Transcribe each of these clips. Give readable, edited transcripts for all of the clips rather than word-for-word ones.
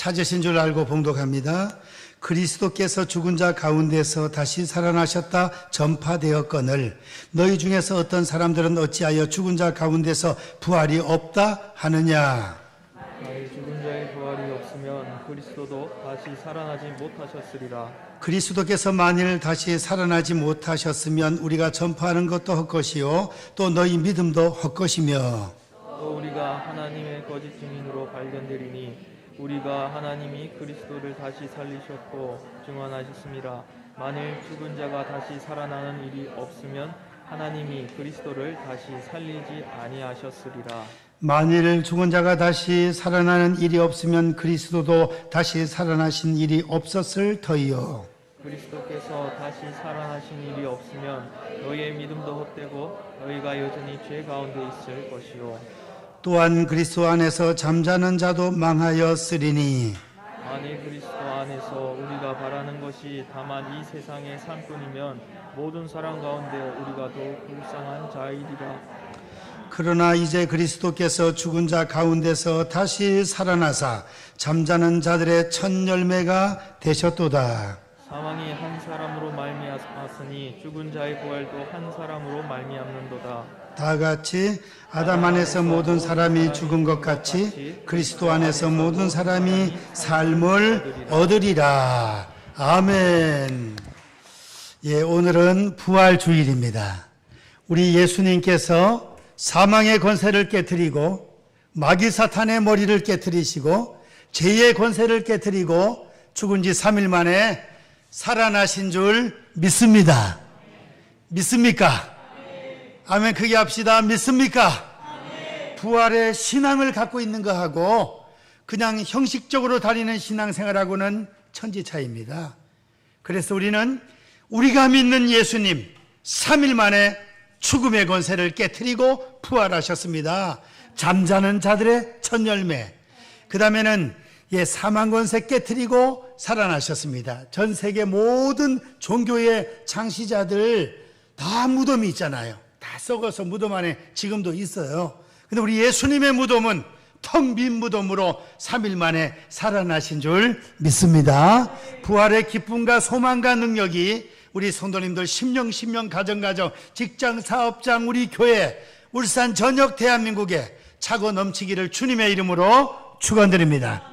찾으신 줄 알고 봉독합니다. 그리스도께서 죽은 자 가운데서 다시 살아나셨다 전파되었거늘 너희 중에서 어떤 사람들은 어찌하여 죽은 자 가운데서 부활이 없다 하느냐. 만일 죽은 자의 부활이 없으면 그리스도도 다시 살아나지 못하셨으리라. 그리스도께서 만일 다시 살아나지 못하셨으면 우리가 전파하는 것도 헛것이요 또 너희 믿음도 헛것이며 또 우리가 하나님의 거짓 증인으로 발견되리니 우리가 하나님이 그리스도를 다시 살리셨고 증언하셨습니다. 만일 죽은 자가 다시 살아나는 일이 없으면 하나님이 그리스도를 다시 살리지 아니하셨으리라. 만일 죽은 자가 다시 살아나는 일이 없으면 그리스도도 다시 살아나신 일이 없었을 터이요. 그리스도께서 다시 살아나신 일이 없으면 너희의 믿음도 헛되고 너희가 여전히 죄 가운데 있을 것이요. 또한 그리스도 안에서 잠자는 자도 망하였으리니 만일 그리스도 안에서 우리가 바라는 것이 다만 이 세상의 삶뿐이면 모든 사람 가운데 우리가 더욱 불쌍한 자이리라. 그러나 이제 그리스도께서 죽은 자 가운데서 다시 살아나사 잠자는 자들의 첫 열매가 되셨도다. 사망이 한 사람으로 말미암았으니 죽은 자의 부활도 한 사람으로 말미암는도다. 다 같이 아담 안에서 모든 사람이 죽은 것 같이 그리스도 안에서 모든 사람이 삶을 얻으리라. 아멘. 예, 오늘은 부활 주일입니다. 우리 예수님께서 사망의 권세를 깨뜨리고 마귀 사탄의 머리를 깨뜨리시고 죄의 권세를 깨뜨리고 죽은 지 3일 만에 살아나신 줄 믿습니다. 믿습니까? 아멘. 크게 합시다. 믿습니까? 부활의 신앙을 갖고 있는 거하고 그냥 형식적으로 다니는 신앙생활하고는 천지 차이입니다. 그래서 우리는 우리가 믿는 예수님 3일 만에 죽음의 권세를 깨뜨리고 부활하셨습니다. 잠자는 자들의 첫 열매. 그 다음에는 사망 권세 깨뜨리고 살아나셨습니다. 전 세계 모든 종교의 창시자들 다 무덤이 있잖아요. 다 썩어서 무덤 안에 지금도 있어요. 근데 우리 예수님의 무덤은 텅 빈 무덤으로 3일 만에 살아나신 줄 믿습니다. 부활의 기쁨과 소망과 능력이 우리 성도님들 심령 가정 직장 사업장 우리 교회 울산 전역 대한민국에 차고 넘치기를 주님의 이름으로 축원드립니다.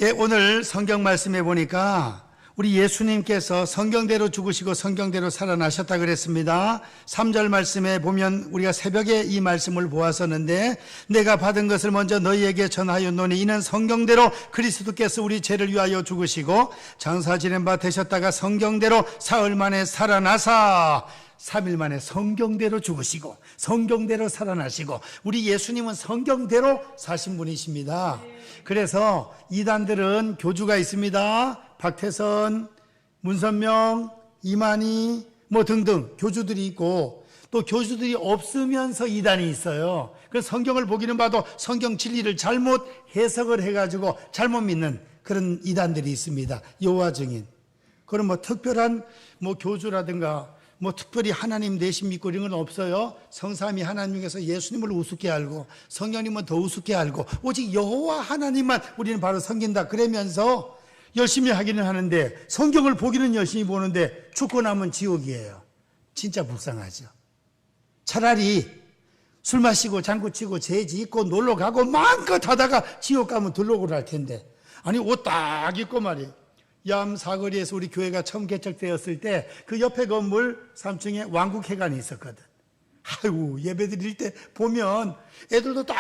예, 오늘 성경 말씀에 보니까 우리 예수님께서 성경대로 죽으시고 성경대로 살아나셨다 그랬습니다. 3절 말씀에 보면 우리가 새벽에 이 말씀을 보았었는데 내가 받은 것을 먼저 너희에게 전하였노니 이는 성경대로 그리스도께서 우리 죄를 위하여 죽으시고 장사 지낸 바 되셨다가 성경대로 사흘 만에 살아나사 3일 만에 성경대로 죽으시고 성경대로 살아나시고 우리 예수님은 성경대로 사신 분이십니다. 그래서 이단들은 교주가 있습니다. 박태선, 문선명, 이만희 뭐 등등 교주들이 있고 또 교주들이 없으면서 이단이 있어요. 그래서 성경을 보기는 봐도 성경 진리를 잘못 해석을 해가지고 잘못 믿는 그런 이단들이 있습니다. 여호와 증인. 그럼 뭐 특별한 뭐 교주라든가 뭐 특별히 하나님 대신 믿고 이런 건 없어요. 성삼위 하나님 중에서 예수님을 우습게 알고 성령님은 더 우습게 알고 오직 여호와 하나님만 우리는 바로 섬긴다 그러면서 열심히 하기는 하는데 성경을 보기는 열심히 보는데 죽고 나면 지옥이에요. 진짜 불쌍하죠. 차라리 술 마시고 장구치고 죄 짓고 놀러 가고 마음껏 하다가 지옥 가면 들러오고 할 텐데 아니 옷 딱 입고 말이에요. 얌 사거리에서 우리 교회가 처음 개척되었을 때 그 옆에 건물 3층에 왕국회관이 있었거든. 아이고 예배 드릴 때 보면 애들도 딱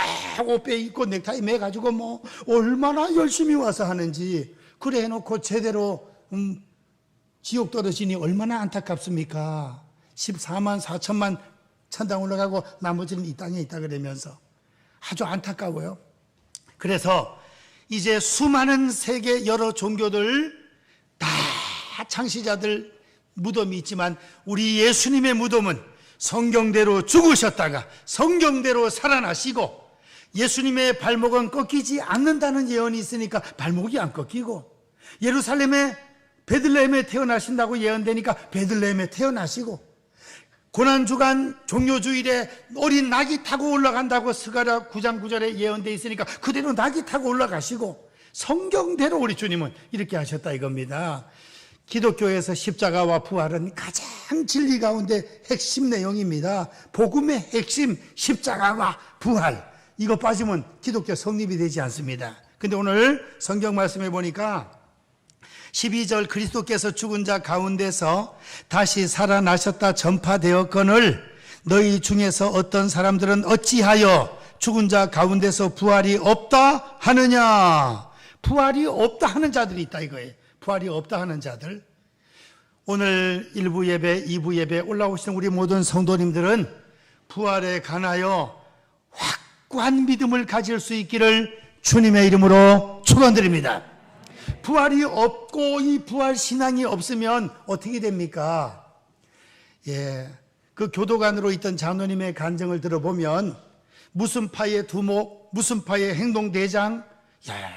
옷 빼 입고 넥타이 매가지고 뭐 얼마나 열심히 와서 하는지 그래 해놓고 제대로 지옥 떨어지니 얼마나 안타깝습니까? 14만 4천만 천당 올라가고 나머지는 이 땅에 있다 그러면서 아주 안타까워요. 그래서 이제 수많은 세계 여러 종교들 다 창시자들 무덤이 있지만 우리 예수님의 무덤은 성경대로 죽으셨다가 성경대로 살아나시고 예수님의 발목은 꺾이지 않는다는 예언이 있으니까 발목이 안 꺾이고 예루살렘에 베들레헴에 태어나신다고 예언되니까 베들레헴에 태어나시고 고난주간 종료주일에 어린 낙이 타고 올라간다고 스가랴 9장 9절에 예언되어 있으니까 그대로 낙이 타고 올라가시고 성경대로 우리 주님은 이렇게 하셨다 이겁니다. 기독교에서 십자가와 부활은 가장 진리 가운데 핵심 내용입니다. 복음의 핵심 십자가와 부활, 이거 빠지면 기독교 성립이 되지 않습니다. 근데 오늘 성경 말씀해 보니까 12절 그리스도께서 죽은 자 가운데서 다시 살아나셨다 전파되었거늘 너희 중에서 어떤 사람들은 어찌하여 죽은 자 가운데서 부활이 없다 하느냐. 부활이 없다 하는 자들이 있다 이거예요. 부활이 없다 하는 자들. 오늘 1부 예배, 2부 예배 올라오시는 우리 모든 성도님들은 부활에 관하여 확고한 믿음을 가질 수 있기를 주님의 이름으로 축원드립니다. 부활이 없고 이 부활 신앙이 없으면 어떻게 됩니까? 그 교도관으로 있던 장로님의 간증을 들어보면 무슨 파의 두목, 무슨 파의 행동대장,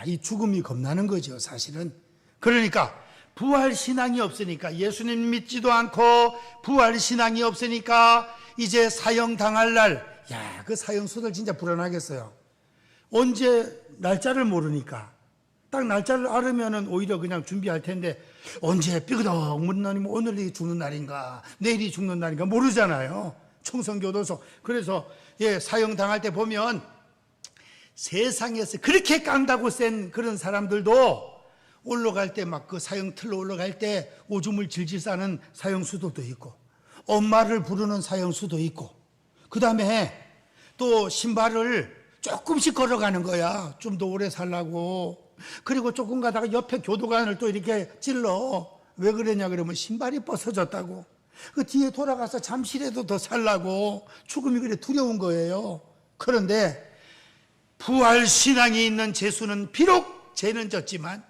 이 죽음이 겁나는 거죠, 사실은. 그러니까 부활 신앙이 없으니까, 예수님 믿지도 않고 부활 신앙이 없으니까 이제 사형 당할 날, 그 사형수들 진짜 불안하겠어요. 언제 날짜를 모르니까. 딱 날짜를 알으면은 오히려 그냥 준비할 텐데 언제 삐그덕 묻느니 오늘이 죽는 날인가 내일이 죽는 날인가 모르잖아요. 총선교도소. 그래서 사형 당할 때 보면 세상에서 그렇게 깡다고 센 그런 사람들도 올라갈 때 막 그 사형 틀로 올라갈 때 오줌을 질질 싸는 사형수도도 있고 엄마를 부르는 사형수도 있고 그 다음에 또 신발을 조금씩 걸어가는 거야. 좀 더 오래 살라고. 그리고 조금 가다가 옆에 교도관을 또 이렇게 찔러. 왜 그러냐 그러면 신발이 벗어졌다고. 그 뒤에 돌아가서 잠시라도 더 살라고. 죽음이 그래 두려운 거예요. 그런데 부활 신앙이 있는 제수는 비록 죄는 졌지만,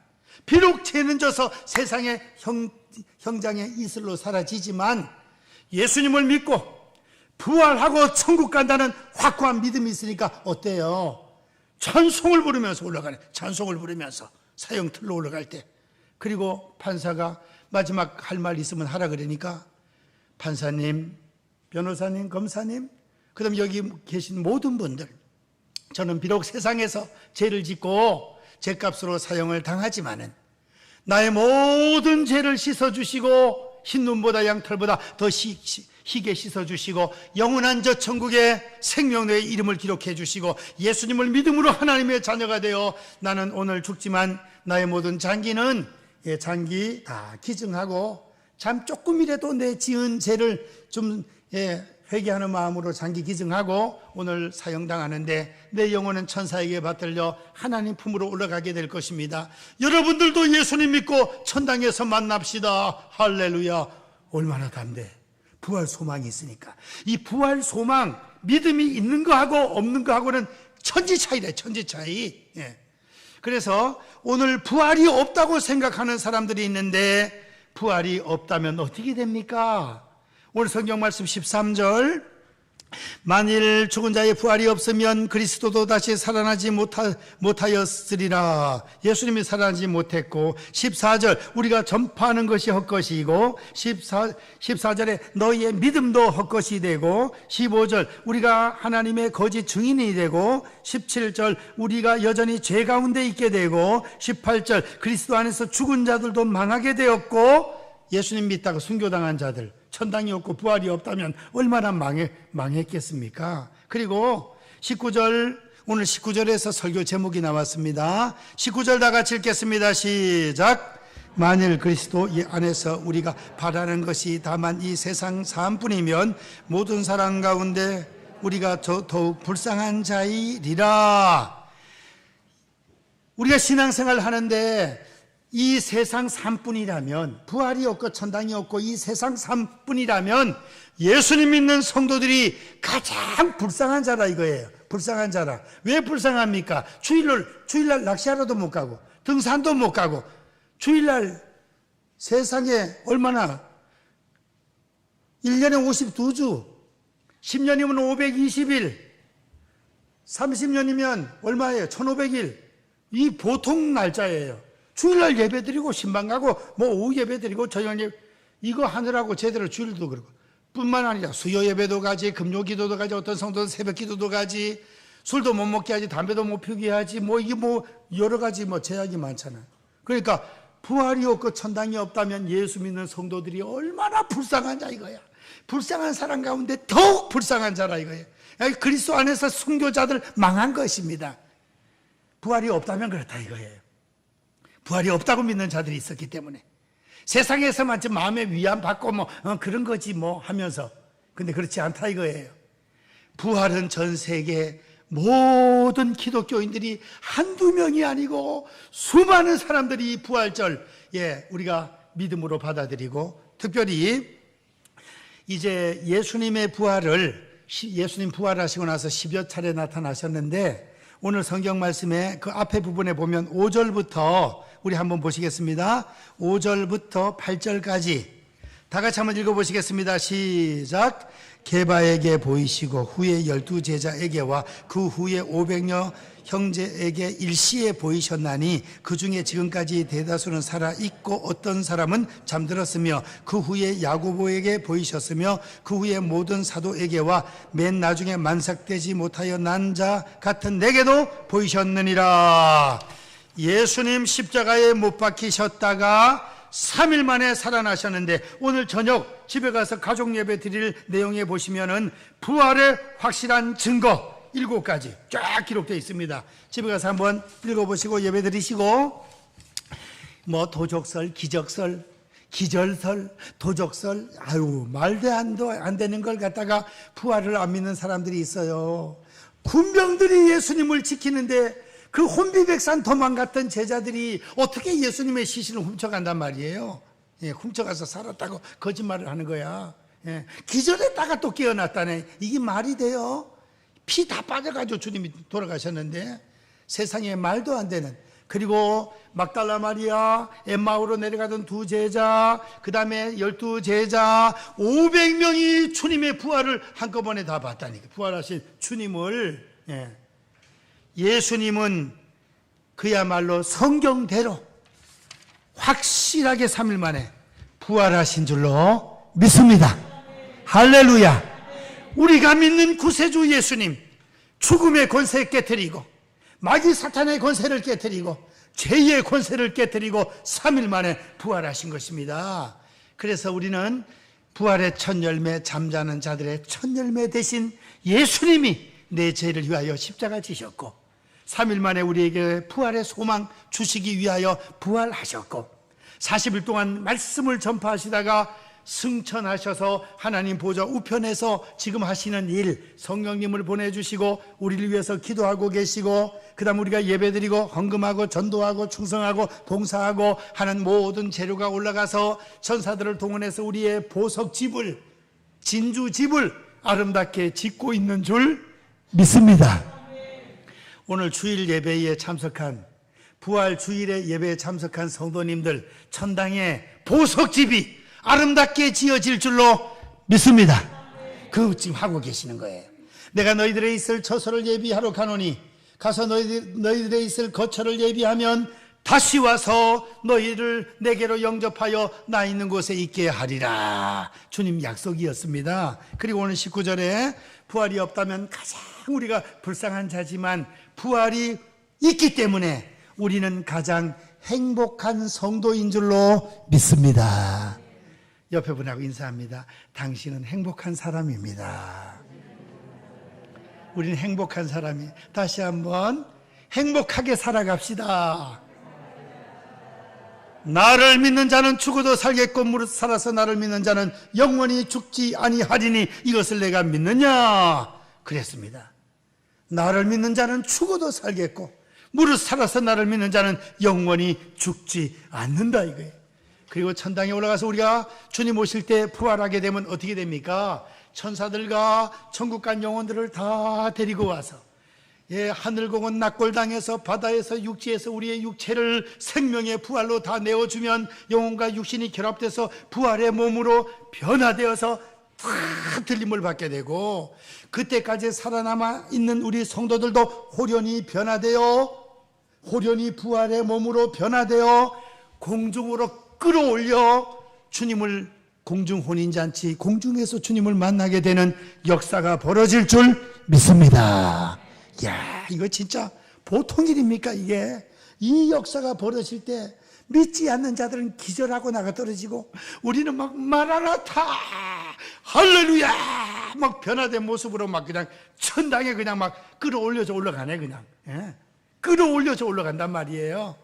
비록 죄는 져서 세상의 형장의 이슬로 사라지지만 예수님을 믿고 부활하고 천국 간다는 확고한 믿음이 있으니까 어때요? 찬송을 부르면서 올라가네. 찬송을 부르면서 사형 틀로 올라갈 때. 그리고 판사가 마지막 할 말 있으면 하라 그러니까 판사님, 변호사님, 검사님, 그 다음 여기 계신 모든 분들, 저는 비록 세상에서 죄를 짓고 죄값으로 사형을 당하지만은 나의 모든 죄를 씻어주시고 흰눈보다 양털보다 더 희게 씻어주시고 영원한 저 천국의 생명의 이름을 기록해 주시고 예수님을 믿음으로 하나님의 자녀가 되어 나는 오늘 죽지만 나의 모든 장기는 장기 다 기증하고 참 조금이라도 내 지은 죄를 좀 회개하는 마음으로 장기 기증하고 오늘 사형당하는데 내 영혼은 천사에게 받들려 하나님 품으로 올라가게 될 것입니다. 여러분들도 예수님 믿고 천당에서 만납시다. 할렐루야. 얼마나 담대. 부활 소망이 있으니까. 이 부활 소망, 믿음이 있는 거하고 없는 거하고는 천지 차이래, 천지 차이. 그래서 오늘 부활이 없다고 생각하는 사람들이 있는데 부활이 없다면 어떻게 됩니까? 오늘 성경 말씀 13절, 만일 죽은 자의 부활이 없으면 그리스도도 다시 살아나지 못하였으리라. 예수님이 살아나지 못했고, 14절 우리가 전파하는 것이 헛것이고, 14절에 너희의 믿음도 헛것이 되고, 15절 우리가 하나님의 거짓 증인이 되고, 17절 우리가 여전히 죄 가운데 있게 되고, 18절 그리스도 안에서 죽은 자들도 망하게 되었고, 예수님 믿다가 순교당한 자들, 천당이 없고 부활이 없다면 얼마나 망했겠습니까? 그리고 19절, 오늘 19절에서 설교 제목이 나왔습니다. 19절 다 같이 읽겠습니다. 시작. 만일 그리스도 안에서 우리가 바라는 것이 다만 이 세상 사함뿐이면 모든 사람 가운데 우리가 더욱 불쌍한 자이리라. 우리가 신앙생활 하는데 이 세상 삶뿐이라면, 부활이 없고 천당이 없고 이 세상 삶뿐이라면 예수님 믿는 성도들이 가장 불쌍한 자라 이거예요. 불쌍한 자라. 왜 불쌍합니까? 주일날 낚시하러도 못 가고 등산도 못 가고 주일날 세상에 얼마나 1년에 52주 10년이면 520일 30년이면 얼마예요? 1500일. 이 보통 날짜예요. 주일날 예배 드리고 신방 가고 오후 예배 드리고 저녁 예배 이거 하느라고 제대로 주일도 그러고 뿐만 아니라 수요 예배도 가지, 금요 기도도 가지, 어떤 성도는 새벽 기도도 가지, 술도 못 먹게 하지, 담배도 못 피우게 하지, 이게 여러 가지 제약이 많잖아요. 그러니까 부활이 없고 천당이 없다면 예수 믿는 성도들이 얼마나 불쌍한 자 이거야. 불쌍한 사람 가운데 더욱 불쌍한 자라 이거예요. 그리스도 안에서 순교자들 망한 것입니다. 부활이 없다면 그렇다 이거예요. 부활이 없다고 믿는 자들이 있었기 때문에 세상에서만 좀 마음의 위안 받고 그런 거지 하면서, 근데 그렇지 않다 이거예요. 부활은 전 세계 모든 기독교인들이 한두 명이 아니고 수많은 사람들이 이 부활절 우리가 믿음으로 받아들이고, 특별히 이제 예수님 부활하시고 나서 10여 차례 나타나셨는데, 오늘 성경 말씀에 그 앞에 부분에 보면 5절부터 우리 한번 보시겠습니다. 5절부터 8절까지 다 같이 한번 읽어보시겠습니다. 시작. 게바에게 보이시고 후에 12제자에게와 그 후에 500여 형제에게 일시에 보이셨나니 그 중에 지금까지 대다수는 살아있고 어떤 사람은 잠들었으며, 그 후에 야고보에게 보이셨으며 그 후에 모든 사도에게와 맨 나중에 만삭되지 못하여 난 자 같은 내게도 보이셨느니라. 예수님 십자가에 못 박히셨다가 3일 만에 살아나셨는데, 오늘 저녁 집에 가서 가족 예배 드릴 내용에 보시면은 부활의 확실한 증거 7가지 쫙 기록되어 있습니다. 집에 가서 한번 읽어보시고 예배 드리시고, 도적설, 기적설, 기절설, 도적설, 말도 안 되는 걸 갖다가 부활을 안 믿는 사람들이 있어요. 군병들이 예수님을 지키는데 그 혼비백산 도망갔던 제자들이 어떻게 예수님의 시신을 훔쳐간단 말이에요. 훔쳐가서 살았다고 거짓말을 하는 거야. 기절했다가 또 깨어났다네. 이게 말이 돼요? 피 다 빠져가지고 주님이 돌아가셨는데, 세상에 말도 안 되는. 그리고 막달라 마리아, 엠마오로 내려가던 2제자, 그 다음에 12제자, 500명이 주님의 부활을 한꺼번에 다 봤다니까. 부활하신 주님을. 예수님은 그야말로 성경대로 확실하게 3일 만에 부활하신 줄로 믿습니다. 할렐루야. 우리가 믿는 구세주 예수님, 죽음의 권세 깨뜨리고 마귀 사탄의 권세를 깨뜨리고 죄의 권세를 깨뜨리고 3일 만에 부활하신 것입니다. 그래서 우리는 부활의 첫 열매, 잠자는 자들의 첫 열매 대신 예수님이 내 죄를 위하여 십자가 지셨고 3일 만에 우리에게 부활의 소망 주시기 위하여 부활하셨고, 40일 동안 말씀을 전파하시다가 승천하셔서 하나님 보좌 우편에서 지금 하시는 일, 성령님을 보내주시고 우리를 위해서 기도하고 계시고, 그 다음 우리가 예배드리고 헌금하고 전도하고 충성하고 봉사하고 하는 모든 재료가 올라가서 천사들을 동원해서 우리의 보석집을, 진주집을 아름답게 짓고 있는 줄 믿습니다. 오늘 주일 예배에 참석한, 부활 주일의 예배에 참석한 성도님들, 천당의 보석집이 아름답게 지어질 줄로 믿습니다. 그거 지금 하고 계시는 거예요. 내가 너희들의 있을 처소를 예비하러 가노니 가서 너희들의 있을 거처를 예비하면 다시 와서 너희를 내게로 영접하여 나 있는 곳에 있게 하리라. 주님 약속이었습니다. 그리고 오늘 19절에 부활이 없다면 가장 우리가 불쌍한 자지만 부활이 있기 때문에 우리는 가장 행복한 성도인 줄로 믿습니다. 옆에 분하고 인사합니다. 당신은 행복한 사람입니다. 우리는 행복한 사람이. 다시 한번 행복하게 살아갑시다. 나를 믿는 자는 죽어도 살겠고 무릇 살아서 나를 믿는 자는 영원히 죽지 아니하리니 이것을 내가 믿느냐 그랬습니다. 나를 믿는 자는 죽어도 살겠고 무릇 살아서 나를 믿는 자는 영원히 죽지 않는다 이거예요. 그리고 천당에 올라가서 우리가 주님 오실 때 부활하게 되면 어떻게 됩니까? 천사들과 천국 간 영혼들을 다 데리고 와서 하늘공원 낙골당에서 바다에서 육지에서 우리의 육체를 생명의 부활로 다 내어주면 영혼과 육신이 결합돼서 부활의 몸으로 변화되어서 다 들림을 받게 되고, 그때까지 살아남아 있는 우리 성도들도 호련히 변화되어, 호련히 부활의 몸으로 변화되어 공중으로 끌어올려 주님을 공중 혼인잔치, 공중에서 주님을 만나게 되는 역사가 벌어질 줄 믿습니다. 이야, 이거 진짜 보통 일입니까 이게? 이 역사가 벌어질 때 믿지 않는 자들은 기절하고 나가 떨어지고, 우리는 막 마라나타 할렐루야 막 변화된 모습으로 막 그냥 천당에 그냥 막 끌어올려서 올라가네. 그냥 끌어올려서 올라간단 말이에요.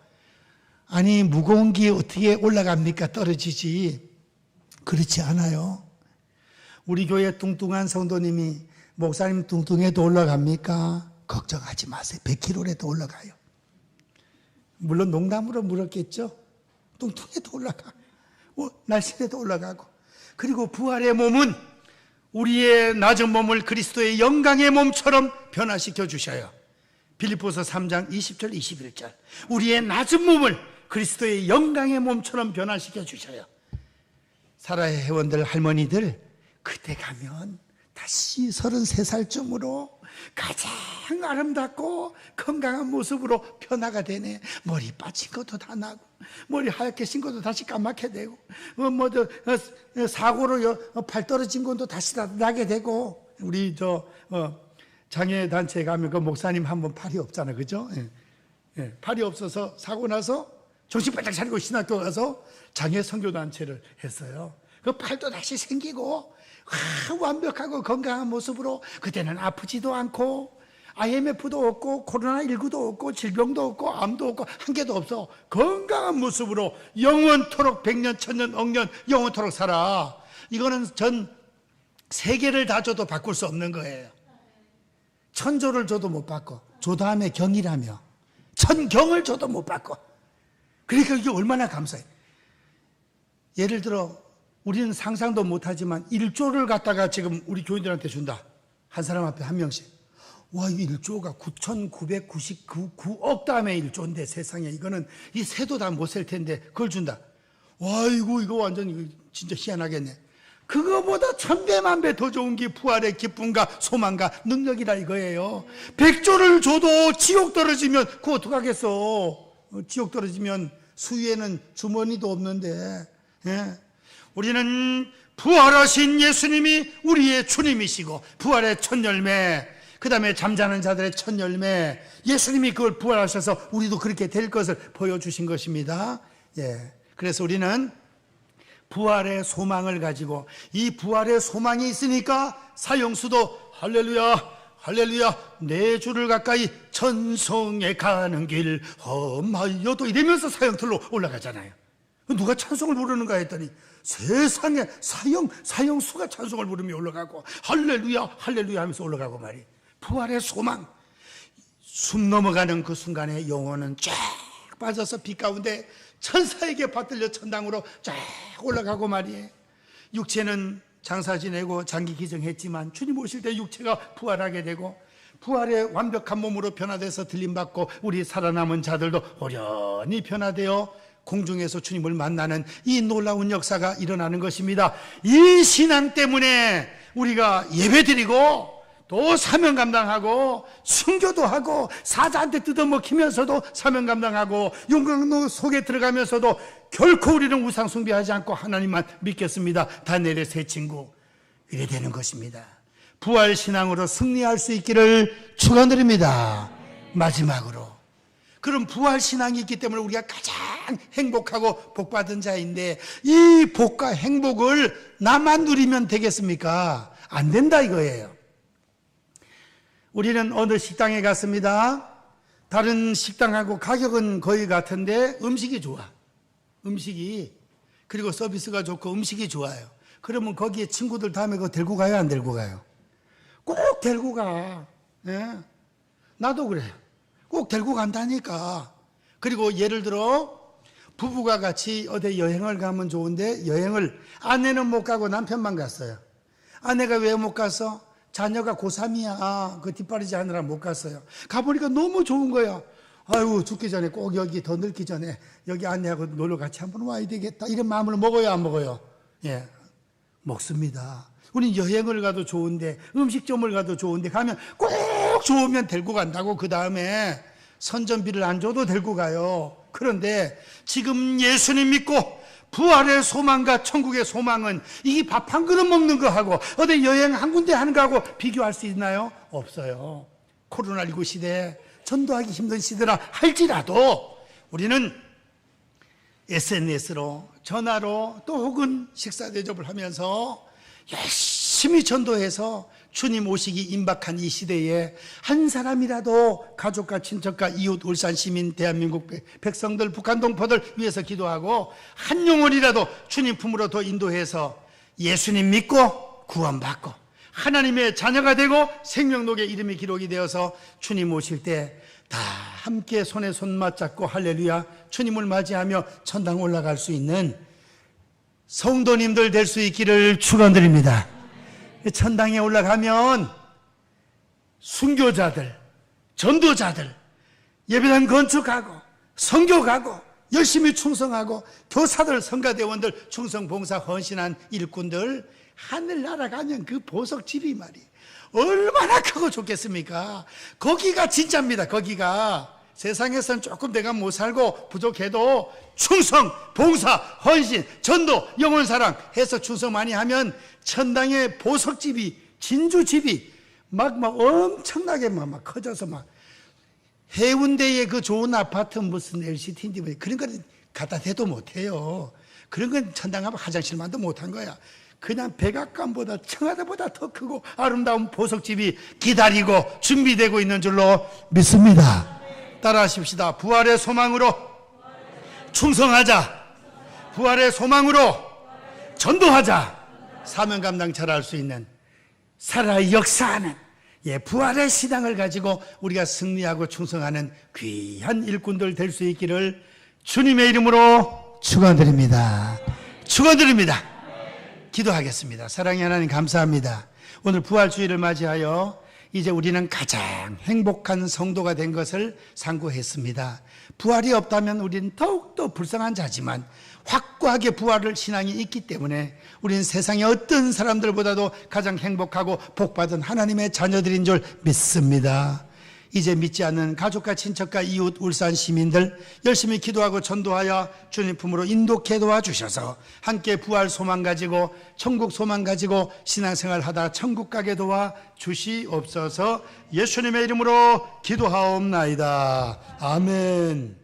아니, 무거운 게 어떻게 올라갑니까? 떨어지지. 그렇지 않아요. 우리 교회 뚱뚱한 성도님이 목사님 뚱뚱해도 올라갑니까? 걱정하지 마세요. 100kg라도 올라가요. 물론 농담으로 물었겠죠. 뚱뚱해도 올라가, 날씬해도 올라가고. 그리고 부활의 몸은 우리의 낮은 몸을 그리스도의 영광의 몸처럼 변화시켜 주셔요. 빌립보서 3장 20절 21절. 우리의 낮은 몸을 그리스도의 영광의 몸처럼 변화시켜 주셔요. 사라의 회원들, 할머니들, 그때 가면 다시 33살쯤으로 가장 아름답고 건강한 모습으로 변화가 되네. 머리 빠진 것도 다 나고, 머리 하얗게 신 것도 다시 까맣게 되고, 사고로 팔 떨어진 것도 다시 나게 되고. 우리 장애 단체에 가면 그 목사님 한 번 팔이 없잖아, 그죠? 예. 팔이 없어서 사고 나서 정신 바짝 차리고 신학교 가서 장애 선교 단체를 했어요. 그 팔도 다시 생기고 완벽하고 건강한 모습으로, 그때는 아프지도 않고 IMF도 없고 코로나19도 없고 질병도 없고 암도 없고 한 개도 없어. 건강한 모습으로 영원토록 100년, 1000년, 억년 영원토록 살아. 이거는 전 세계를 다 줘도 바꿀 수 없는 거예요. 천조를 줘도 못 바꿔. 조다함의 경이라며 천경을 줘도 못 바꿔. 그러니까 이게 얼마나 감사해. 예를 들어 우리는 상상도 못하지만 1조를 갖다가 지금 우리 교인들한테 준다. 한 사람 앞에 한 명씩. 와, 이 1조가 9,999억 다음에 1조인데 세상에, 이거는 이 새도 다 못 셀 텐데 그걸 준다. 와, 이거 완전 진짜 희한하겠네. 그거보다 1000배만 배 더 좋은 게 부활의 기쁨과 소망과 능력이라 이거예요. 100조를 줘도 지옥 떨어지면 그거 어떡하겠어. 지옥 떨어지면 수위에는 주머니도 없는데. 예. 우리는 부활하신 예수님이 우리의 주님이시고, 부활의 첫 열매, 그 다음에 잠자는 자들의 첫 열매, 예수님이 그걸 부활하셔서 우리도 그렇게 될 것을 보여주신 것입니다. 예. 그래서 우리는 부활의 소망을 가지고, 이 부활의 소망이 있으니까 사형수도 할렐루야 할렐루야 내 주를 가까이 천성에 가는 길 험하여도 이러면서 사형틀로 올라가잖아요. 누가 찬송을 부르는가 했더니 세상에 사형수가 찬송을 부르며 올라가고 할렐루야 할렐루야 하면서 올라가고 말이에요. 부활의 소망. 숨 넘어가는 그 순간에 영혼은 쫙 빠져서 빛 가운데 천사에게 받들려 천당으로 쫙 올라가고 말이에요. 육체는 장사 지내고 장기 기증했지만 주님 오실 때 육체가 부활하게 되고, 부활의 완벽한 몸으로 변화돼서 들림받고 우리 살아남은 자들도 어련히 변화되어 공중에서 주님을 만나는 이 놀라운 역사가 일어나는 것입니다. 이 신앙 때문에 우리가 예배드리고 또 사명 감당하고 순교도 하고 사자한테 뜯어먹히면서도 사명 감당하고 용광로 속에 들어가면서도 결코 우리는 우상 숭배하지 않고 하나님만 믿겠습니다. 다니엘의 세 친구, 이래 되는 것입니다. 부활 신앙으로 승리할 수 있기를 축원드립니다. 마지막으로, 그럼 부활 신앙이 있기 때문에 우리가 가장 행복하고 복받은 자인데, 이 복과 행복을 나만 누리면 되겠습니까? 안 된다 이거예요. 우리는 어느 식당에 갔습니다. 다른 식당하고 가격은 거의 같은데 음식이 좋아. 음식이, 그리고 서비스가 좋고 음식이 좋아요. 그러면 거기에 친구들 다음에 그거 데리고 가요, 안 데리고 가요? 꼭 데리고 가. 예? 나도 그래요. 꼭 데리고 간다니까. 그리고 예를 들어 부부가 같이 어디 여행을 가면 좋은데, 여행을 아내는 못 가고 남편만 갔어요. 아내가 왜 못 가서? 자녀가 고3이야. 그 뒷바라지 하느라 못 갔어요. 가보니까 너무 좋은 거야. 아유, 죽기 전에 꼭 여기 더 늙기 전에 여기 아내하고 놀러 같이 한번 와야 되겠다. 이런 마음을 먹어요, 안 먹어요? 예, 먹습니다. 우린 여행을 가도 좋은데, 음식점을 가도 좋은데, 가면 꼭 좋으면 데리고 간다고 그 다음에 선전비를 안 줘도 데리고 가요. 그런데 지금 예수님 믿고 부활의 소망과 천국의 소망은 이 밥 한 그릇 먹는 거하고 어디 여행 한 군데 하는 거하고 비교할 수 있나요? 없어요. 코로나19 시대에 전도하기 힘든 시대라 할지라도 우리는 SNS로 전화로 또 혹은 식사 대접을 하면서 열심히 전도해서 주님 오시기 임박한 이 시대에 한 사람이라도 가족과 친척과 이웃 울산 시민 대한민국 백성들 북한 동포들 위해서 기도하고 한 영혼이라도 주님 품으로 더 인도해서 예수님 믿고 구원받고 하나님의 자녀가 되고 생명록에 이름이 기록이 되어서 주님 오실 때 다 함께 손에 손 맞잡고 할렐루야 주님을 맞이하며 천당 올라갈 수 있는 성도님들 될 수 있기를 축원드립니다. 천당에 올라가면 순교자들, 전도자들, 예배당 건축하고 선교가고 열심히 충성하고 교사들, 성가대원들, 충성봉사 헌신한 일꾼들 하늘 날아가면 그 보석집이 말이에요. 얼마나 크고 좋겠습니까? 거기가 진짜입니다. 거기가 세상에서는 조금 내가 못 살고 부족해도 충성, 봉사, 헌신, 전도, 영혼사랑 해서 충성 많이 하면 천당의 보석집이, 진주집이 막 엄청나게 막 커져서 막 해운대의 그 좋은 아파트 무슨 LCT인지 그런 건 갖다 대도 못해요. 그런 건 천당 가면 화장실만도 못한 거야. 그냥 백악관보다 청와대보다 더 크고 아름다운 보석집이 기다리고 준비되고 있는 줄로 믿습니다. 따라하십시다. 부활의 소망으로 충성하자. 부활의 소망으로 전도하자. 사명 감당 잘할 수 있는 살아 역사하는 부활의 신앙을 가지고 우리가 승리하고 충성하는 귀한 일꾼들 될 수 있기를 주님의 이름으로 축원드립니다. 축원드립니다. 기도하겠습니다. 사랑의 하나님 감사합니다. 오늘 부활주의를 맞이하여 이제 우리는 가장 행복한 성도가 된 것을 상고했습니다. 부활이 없다면 우리는 더욱더 불쌍한 자지만 확고하게 부활을 신앙이 있기 때문에 우리는 세상의 어떤 사람들보다도 가장 행복하고 복받은 하나님의 자녀들인 줄 믿습니다. 이제 믿지 않는 가족과 친척과 이웃 울산 시민들 열심히 기도하고 전도하여 주님 품으로 인도케 도와주셔서 함께 부활 소망 가지고 천국 소망 가지고 신앙생활 하다 천국 가게 도와주시옵소서. 예수님의 이름으로 기도하옵나이다. 아멘.